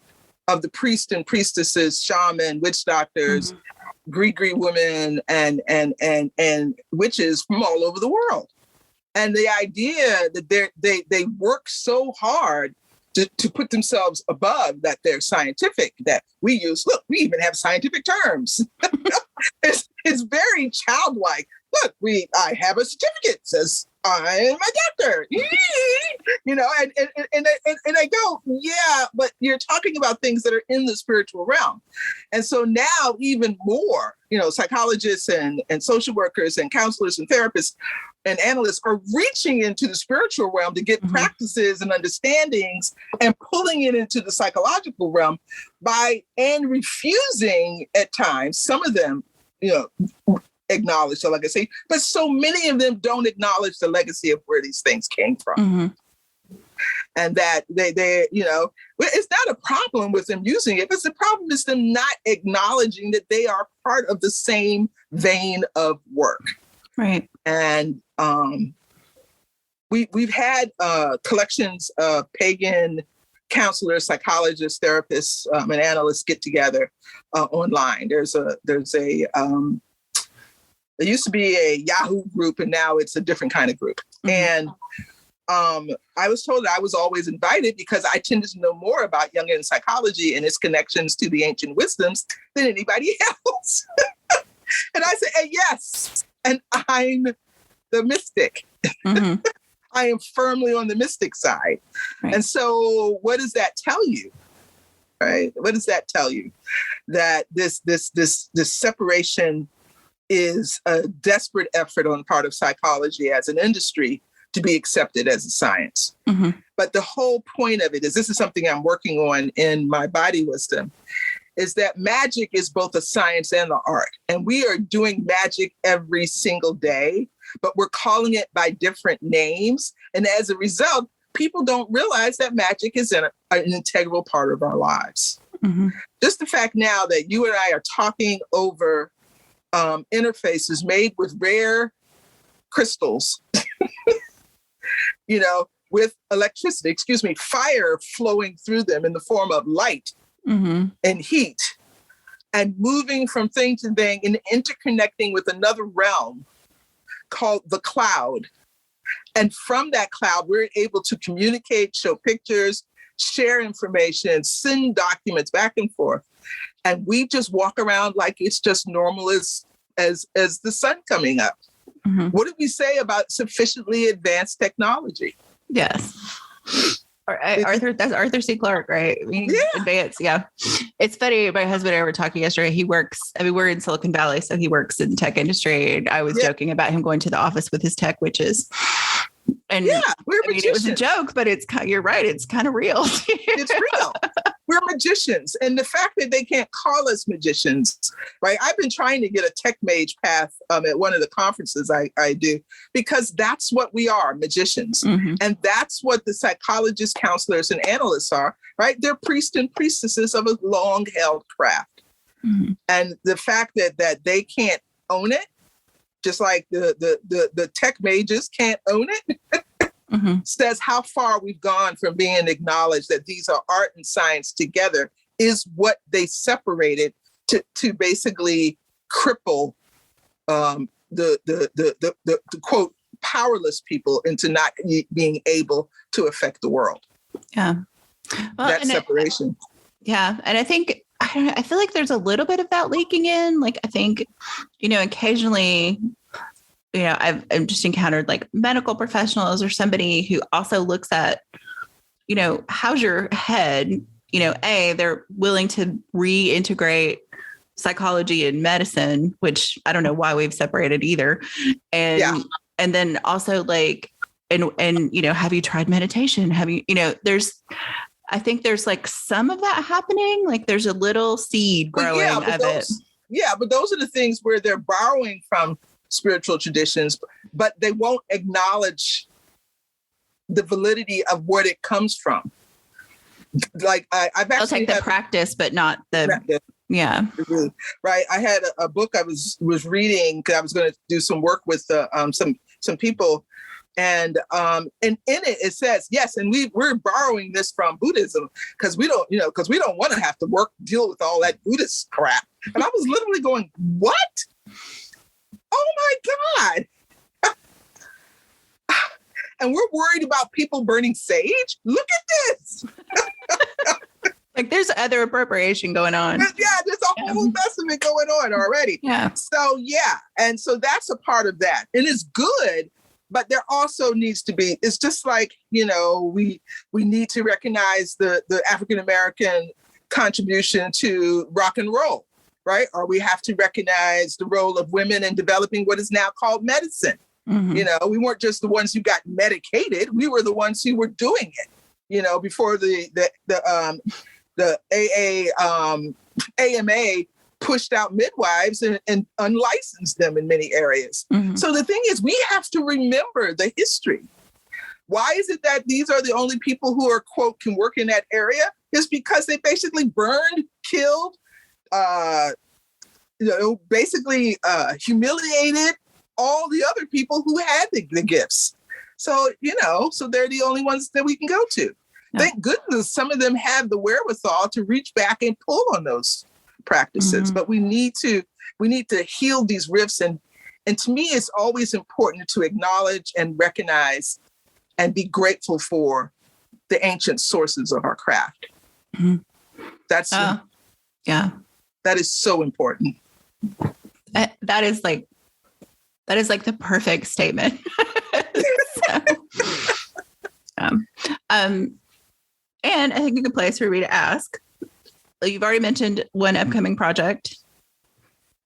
of the priests and priestesses, shaman, witch doctors, Greek women, and witches from all over the world. And the idea that they work so hard to put themselves above, that they're scientific, that we even have scientific terms. It's very childlike. Look, I have a certificate, says I am a doctor. and I go, yeah, but you're talking about things that are in the spiritual realm. And so now even more, psychologists and social workers and counselors and therapists and analysts are reaching into the spiritual realm to get practices and understandings and pulling it into the psychological realm and refusing at times, some of them, acknowledge the legacy, but so many of them don't acknowledge the legacy of where these things came from. And that they it's not a problem with them using it, but the problem is them not acknowledging that they are part of the same vein of work. Right. And we've had collections of pagan counselors, psychologists, therapists, and analysts get together online. There used to be a Yahoo group, and now it's a different kind of group. And I was told that I was always invited because I tended to know more about Jungian psychology and its connections to the ancient wisdoms than anybody else. And I said, hey, yes, and I'm the mystic. I am firmly on the mystic side. Right. And so what does that tell you? Right? What does that tell you? That this separation is a desperate effort on the part of psychology as an industry to be accepted as a science. But the whole point of it is, this is something I'm working on in my body wisdom, is that magic is both a science and an art. And we are doing magic every single day, but we're calling it by different names. And as a result, people don't realize that magic is an integral part of our lives. Just the fact now that you and I are talking over interfaces made with rare crystals, with electricity, fire flowing through them in the form of light and heat, and moving from thing to thing and interconnecting with another realm called the cloud. And from that cloud, we're able to communicate, show pictures, share information, send documents back and forth. And we just walk around like it's just normal as the sun coming up. What did we say about sufficiently advanced technology? Yes. That's Arthur C. Clarke, right? Advanced, yeah. It's funny. My husband and I were talking yesterday. We're in Silicon Valley, so he works in the tech industry. And I was joking about him going to the office with his tech witches. And it was a joke, but you're right. It's kind of real. It's real. We're magicians. And the fact that they can't call us magicians, right? I've been trying to get a tech mage path at one of the conferences I do, because that's what we are, magicians. And that's what the psychologists, counselors, and analysts are, right? They're priests and priestesses of a long held craft. And the fact that they can't own it, just like the tech mages can't own it, says how far we've gone from being acknowledged that these are art and science together is what they separated to basically cripple the quote powerless people into not being able to affect the world. Yeah, well, that separation. And I think I feel like there's a little bit of that leaking in. Like I think, occasionally. I've just encountered like medical professionals or somebody who also looks at, how's your head? They're willing to reintegrate psychology and medicine, which I don't know why we've separated either. And then also like, and have you tried meditation? Have you, I think there's like some of that happening. Like there's a little seed growing of it. Yeah. But those are the things where they're borrowing from spiritual traditions, but they won't acknowledge the validity of what it comes from. Like I've actually I'll take the practice, but not the practice. Yeah. Right. I had a book I was reading because I was going to do some work with some people, and in it says yes, and we're borrowing this from Buddhism because we don't want to have to deal with all that Buddhist crap. And I was literally going, what? Oh my God. And we're worried about people burning sage? Look at this. Like there's other appropriation going on. Yeah, there's a whole mess of it going on already. Yeah. So and so that's a part of that. And it's good but there also needs to be, it's just like, we need to recognize the African American contribution to rock and roll, right? Or we have to recognize the role of women in developing what is now called medicine. Mm-hmm. We weren't just the ones who got medicated. We were the ones who were doing it, before the AMA pushed out midwives and unlicensed them in many areas. Mm-hmm. So the thing is, we have to remember the history. Why is it that these are the only people who are, quote, can work in that area? It's because they basically burned, killed, basically humiliated all the other people who had the gifts. So, so they're the only ones that we can go to. Yeah. Thank goodness some of them have the wherewithal to reach back and pull on those practices. Mm-hmm. But we need to heal these rifts. And to me, it's always important to acknowledge and recognize and be grateful for the ancient sources of our craft. Mm-hmm. That is so important. That is like the perfect statement. And I think a good place for me to ask, you've already mentioned one upcoming project,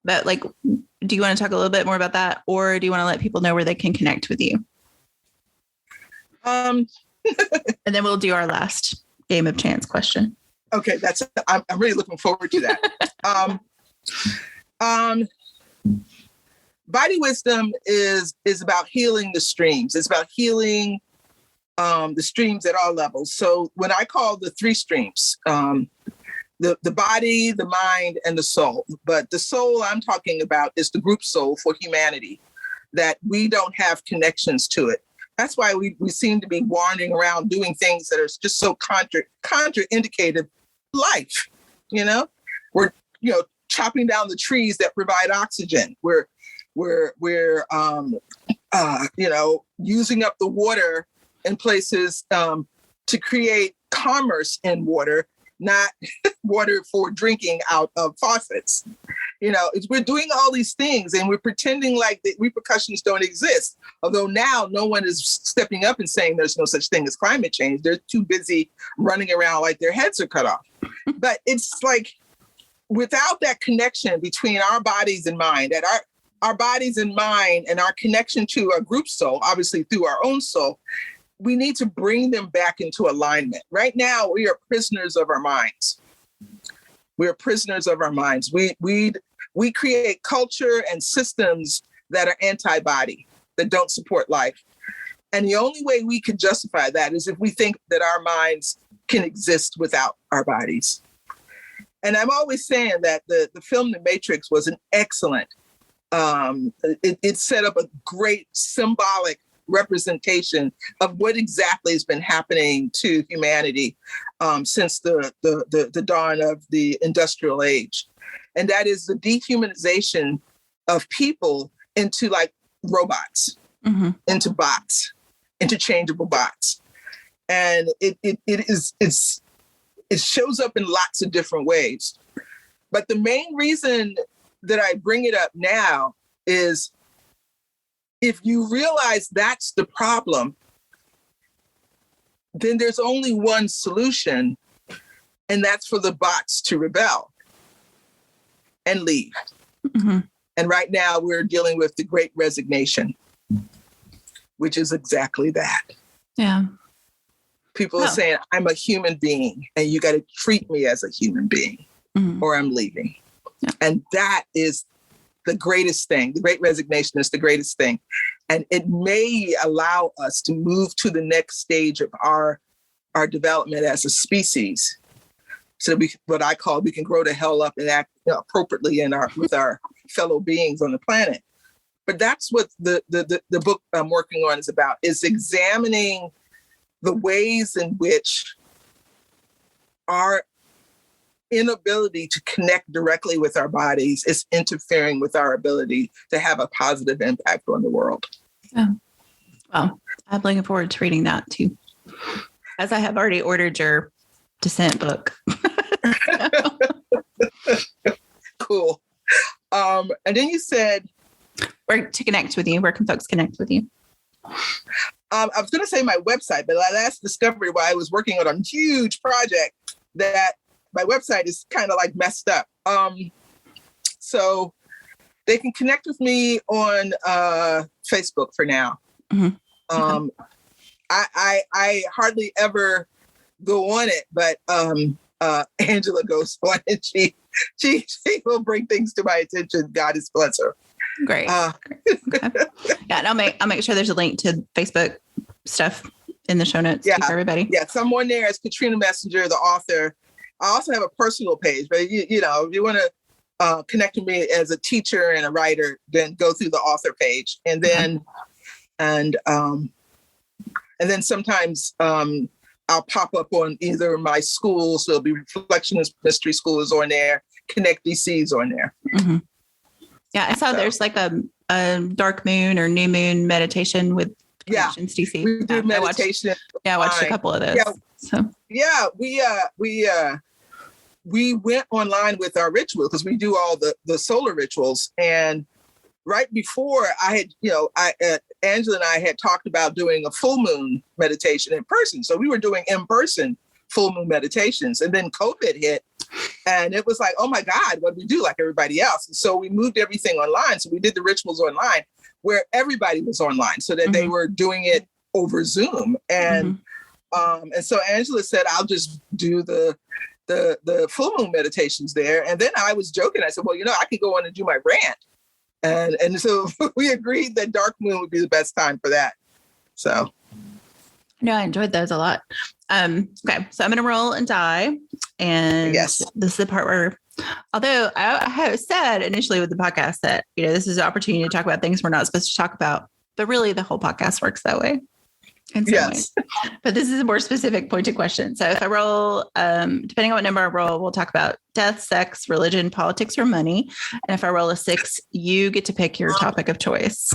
but do you want to talk a little bit more about that, or do you want to let people know where they can connect with you? And then we'll do our last game of chance question. Okay, I'm really looking forward to that. Body wisdom is about healing the streams. It's about healing the streams at all levels. So when I call the three streams, the body, the mind, and the soul. But the soul I'm talking about is the group soul for humanity, that we don't have connections to it. That's why we seem to be wandering around doing things that are just so contraindicated life. We're chopping down the trees that provide oxygen. We're using up the water in places to create commerce in water, not water for drinking out of faucets. We're doing all these things and we're pretending like the repercussions don't exist. Although now no one is stepping up and saying there's no such thing as climate change. They're too busy running around like their heads are cut off. But it's like, without that connection between our bodies and mind, that our bodies and mind and our connection to our group soul, obviously through our own soul, we need to bring them back into alignment. Right now, we are prisoners of our minds. We are prisoners of our minds. We create culture and systems that are anti-body, that don't support life. And the only way we can justify that is if we think that our minds can exist without our bodies. And I'm always saying that the film The Matrix was an excellent, it set up a great symbolic representation of what exactly has been happening to humanity since the dawn of the industrial age. And that is the dehumanization of people into like robots, mm-hmm. into bots, interchangeable bots. And it shows up in lots of different ways. But the main reason that I bring it up now is, if you realize that's the problem, then there's only one solution, and that's for the bots to rebel and leave. Mm-hmm. And right now we're dealing with the Great Resignation, which is exactly that. Yeah. People are saying, I'm a human being and you got to treat me as a human being, mm-hmm. or I'm leaving. Yeah. And that is the greatest thing. The Great Resignation is the greatest thing. And it may allow us to move to the next stage of our development as a species. So we can grow the hell up and act appropriately with our fellow beings on the planet. But that's what the book I'm working on is about, is examining the ways in which our inability to connect directly with our bodies is interfering with our ability to have a positive impact on the world. Yeah. Well, I'm looking forward to reading that too, as I have already ordered your descent book. Cool. And then you said, where to connect with you. Where can folks connect with you? I was going to say my website, but I last discovered while I was working on a huge project that my website is kind of like messed up. So they can connect with me on Facebook for now. Mm-hmm. I hardly ever go on it, but Angela goes on and she will bring things to my attention. God has blessed her. Great. Okay. Yeah, and I'll make sure there's a link to Facebook stuff in the show notes for everybody. Yeah, so I'm on there as Katrina Messenger, the author. I also have a personal page, but you know, if you want to connect with me as a teacher and a writer, then go through the author page, and then and then sometimes I'll pop up on either my schools. So it'll be Reflectionist Mystery School is on there, Connect DC is on there. Mm-hmm. Yeah, I saw there's like a dark moon or new moon meditation with Connections DC. We do meditation. I watched a couple of those. We went online with our ritual because we do all the solar rituals. And right before Angela and I had talked about doing a full moon meditation in person. So we were doing in-person full moon meditations, and then COVID hit. And it was like, oh my God, what do we do like everybody else? And so we moved everything online. So we did the rituals online where everybody was online so that they were doing it over Zoom. And and so Angela said, I'll just do the full moon meditations there. And then I was joking. I said, well, I could go on and do my rant. And so we agreed that dark moon would be the best time for that. So. No, I enjoyed those a lot. Okay, so I'm going to roll and die. And this is the part where, although I have said initially with the podcast that, this is an opportunity to talk about things we're not supposed to talk about, but really the whole podcast works that way. In some ways. But this is a more specific pointed question. So if I roll, depending on what number I roll, we'll talk about death, sex, religion, politics, or money. And if I roll a 6, you get to pick your topic of choice.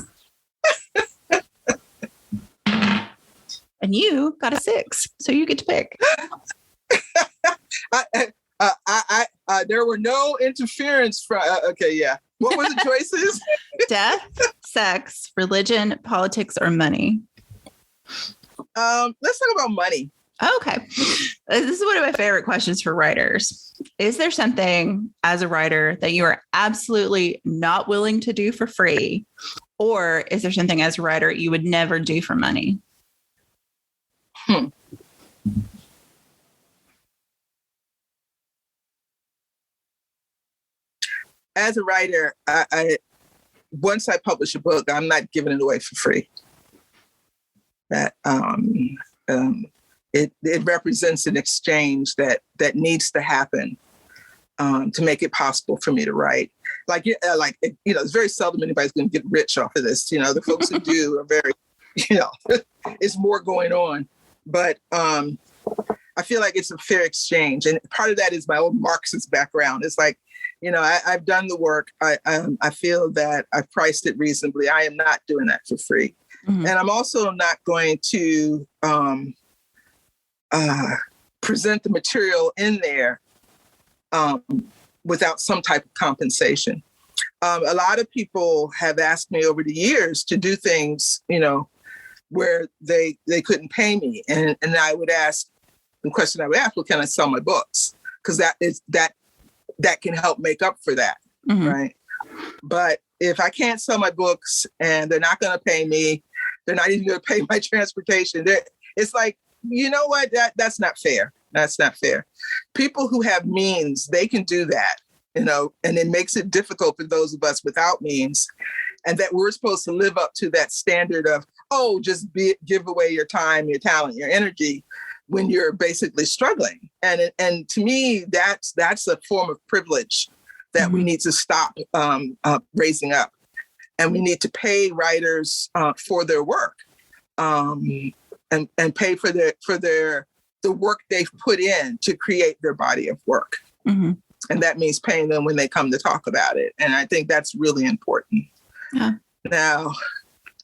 And you got a 6, so you get to pick. There were no interference from. What were the choices? Death, sex, religion, politics, or money. Let's talk about money. Okay. This is one of my favorite questions for writers. Is there something as a writer that you are absolutely not willing to do for free? Or is there something as a writer you would never do for money? As a writer, I once I publish a book, I'm not giving it away for free. That it represents an exchange that needs to happen to make it possible for me to write. It's very seldom anybody's going to get rich off of this. The folks who do are very, it's more going on. But I feel like it's a fair exchange, and part of that is my own Marxist background. It's like, I've done the work. I feel that I've priced it reasonably. I am not doing that for free. Mm-hmm. And I'm also not going to present the material in there without some type of compensation. A lot of people have asked me over the years to do things, where they couldn't pay me. And I would ask, the question I would ask, well, can I sell my books? Because that can help make up for that, right? But if I can't sell my books and they're not going to pay me, they're not even going to pay my transportation. It's like, you know what? That's not fair. That's not fair. People who have means, they can do that, and it makes it difficult for those of us without means. And that we're supposed to live up to that standard of, just give away your time, your talent, your energy when you're basically struggling. And to me, that's a form of privilege that we need to stop raising up. And we need to pay writers for their work and pay for the work they've put in to create their body of work. Mm-hmm. And that means paying them when they come to talk about it. And I think that's really important. Yeah. Now,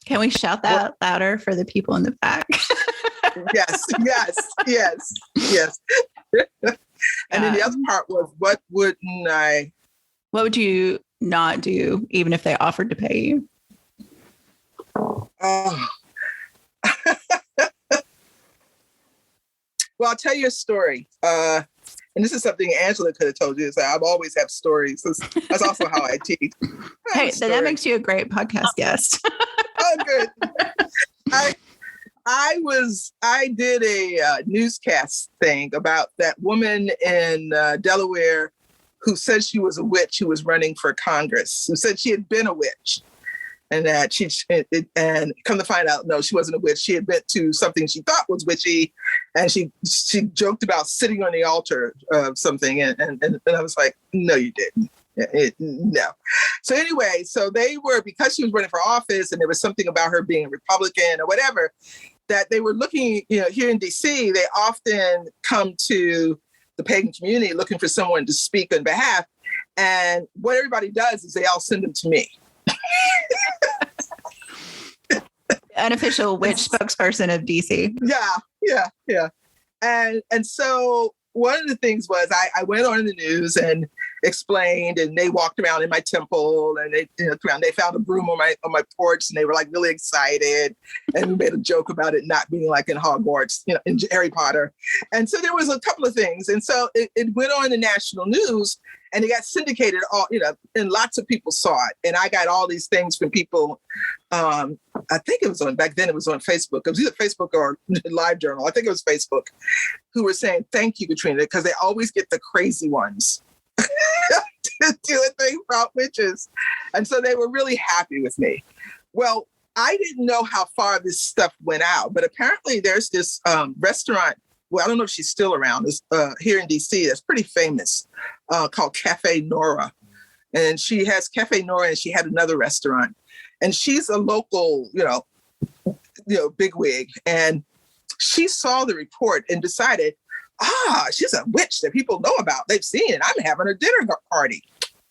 can we shout that louder for the people in the back? Yes. And then the other part was, what would you not do even if they offered to pay you? Well, I'll tell you a story. And this is something Angela could have told you. Is that I always have stories. That's also how I teach. Hey, then that makes you a great podcast guest. Oh, good. I did a newscast thing about that woman in Delaware who said she was a witch who was running for Congress, who said she had been a witch. And that and come to find out, no, she wasn't a witch. She had been to something she thought was witchy, and she joked about sitting on the altar of something, and I was like, no, you didn't. No. So anyway, so they were, because she was running for office, and there was something about her being a Republican or whatever, that they were looking, here in DC, they often come to the pagan community looking for someone to speak on behalf. And what everybody does is they all send them to me. Unofficial witch spokesperson of DC. Yeah. And so one of the things was I went on the news and explained, and they walked around in my temple, and they found a broom on my porch, and they were like really excited, and we made a joke about it not being like in Hogwarts, in Harry Potter. And so there was a couple of things, and so it went on the national news, and it got syndicated all, and lots of people saw it. And I got all these things from people. I think it was back then it was on Facebook. It was either Facebook or LiveJournal. I think it was Facebook, who were saying, thank you, Katrina, because they always get the crazy ones to do a thing about witches. And so they were really happy with me. Well, I didn't know how far this stuff went out, but apparently there's this restaurant. Well, I don't know if she's still around. It's here in DC. That's pretty famous, called Cafe Nora. And she has Cafe Nora, and she had another restaurant. And she's a local, bigwig. And she saw the report and decided, she's a witch that people know about. They've seen it. I'm having a dinner party.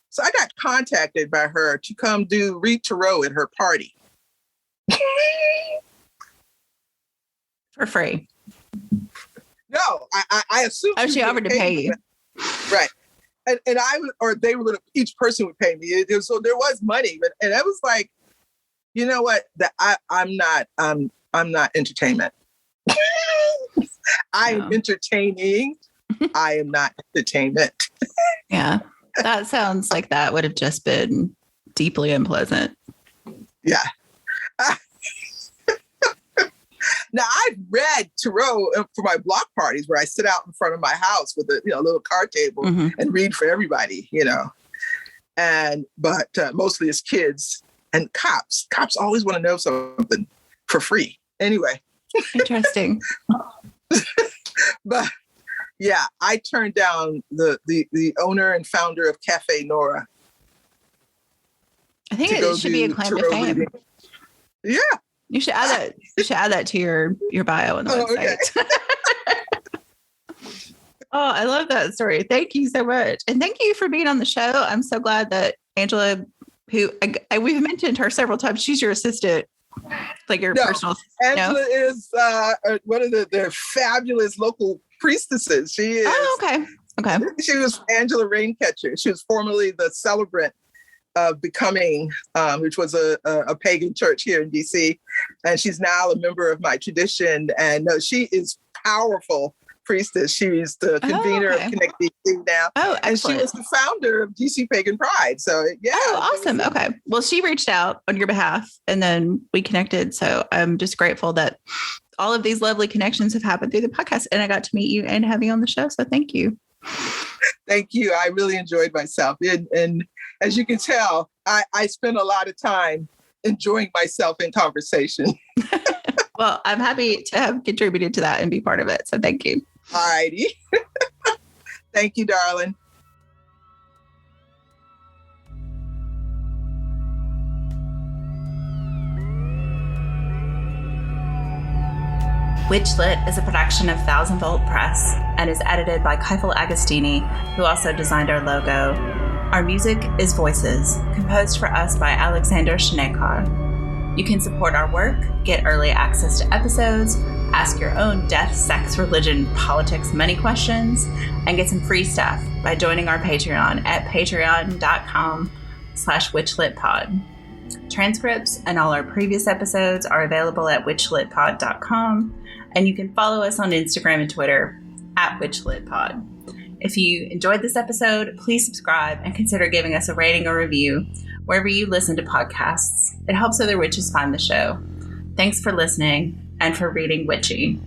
So I got contacted by her to come read tarot at her party. For free. No, I assumed. Oh, she offered to pay you. Right. And they were going to, each person would pay me. So there was money, and I was like, you know what? I'm not entertainment. I am entertaining. I am not entertainment. Yeah. That sounds like that would have just been deeply unpleasant. Yeah. Now, I've read tarot for my block parties where I sit out in front of my house with a little card table and read for everybody, but mostly it's kids and cops. Cops always want to know something for free. Anyway. Interesting. But yeah, I turned down the owner and founder of Cafe Nora. I think it should be a claim to fame. Reading. Yeah. You should add that. You should add that to your bio on the website. Okay. Oh, I love that story. Thank you so much, and thank you for being on the show. I'm so glad that Angela, who we've mentioned her several times, she's your assistant, like your personal. Angela is one of the fabulous local priestesses. She is. Oh, okay. Okay. She was Angela Raincatcher. She was formerly the celebrant of Becoming, which was a pagan church here in DC. And she's now a member of my tradition. And she is powerful priestess. She's the convener of Connect DC now. Oh, excellent. And she was the founder of DC Pagan Pride. So yeah. Oh, awesome. Okay. Well, she reached out on your behalf and then we connected. So I'm just grateful that all of these lovely connections have happened through the podcast and I got to meet you and have you on the show. So thank you. Thank you. I really enjoyed myself. And as you can tell, I spend a lot of time enjoying myself in conversation. Well, I'm happy to have contributed to that and be part of it. So thank you. All righty. Thank you, darling. WitchLit is a production of Thousand Volt Press and is edited by Keifel Agostini, who also designed our logo. Our music is Voices, composed for us by Alexander Shnekar. You can support our work, get early access to episodes, ask your own death, sex, religion, politics, money questions, and get some free stuff by joining our Patreon at patreon.com/witchlitpod. Transcripts and all our previous episodes are available at witchlitpod.com, and you can follow us on Instagram and Twitter at WitchLit Pod. If you enjoyed this episode, please subscribe and consider giving us a rating or review wherever you listen to podcasts. It helps other witches find the show. Thanks for listening and for reading witchy.